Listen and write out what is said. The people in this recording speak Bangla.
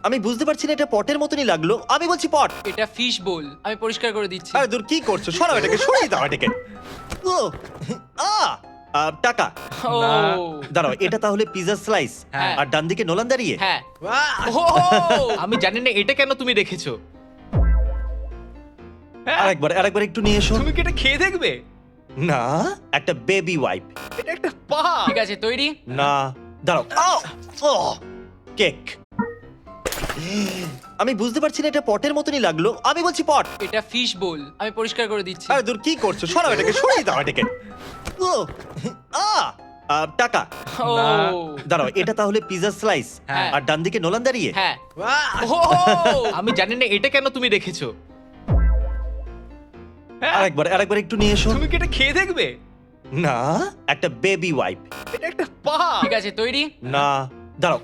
আমি বুঝতে পারছি না, এটা পটের মতনই লাগলো। আমি বলছি পট। এটা ফিশ বোল, আমি পরিষ্কার করে দিচ্ছি। আরে দূর, কি করছো? সরাও এটাকে, সরিয়ে দাও এটাকে। ও, টাকা। ও না। দাঁড়াও, এটা তাহলে পিজা স্লাইস। হ্যাঁ। আর ডান দিকে নোলান দাঁড়িয়ে। হ্যাঁ। ও আমি জানি না এটা কেন তুমি রেখেছো। হ্যাঁ, আরেকবার একটু নিয়ে এসো। তুমি কি এটা খেয়ে দেখবে? না, একটা বেবি ওয়াইপ। এটা একটা পা। ঠিক আছে, তৈরি? না, দাঁড়াও। কেক। আমি বুঝতে পারছি না, এটা পটের মতনই লাগলো। আমি বলছি পট। এটা ফিশ বোল, আমি পরিষ্কার করে দিচ্ছি। আরে দূর, কি করছো? সরাও এটাকে, সরিয়ে দাও এটাকে। ও, টাকা। ও না। দাঁড়াও, এটা তাহলে পিজা স্লাইস। হ্যাঁ। আর ডান দিকে নোলান দাঁড়িয়ে। হ্যাঁ। ও আমি জানি না এটা কেন তুমি রেখেছো। হ্যাঁ, আরেকবার একটু নিয়ে এসো। তুমি কি এটা খেয়ে দেখবে? না, একটা বেবি ওয়াইপ। এটা একটা পা। ঠিক আছে, তৈরি? না, দাঁড়াও।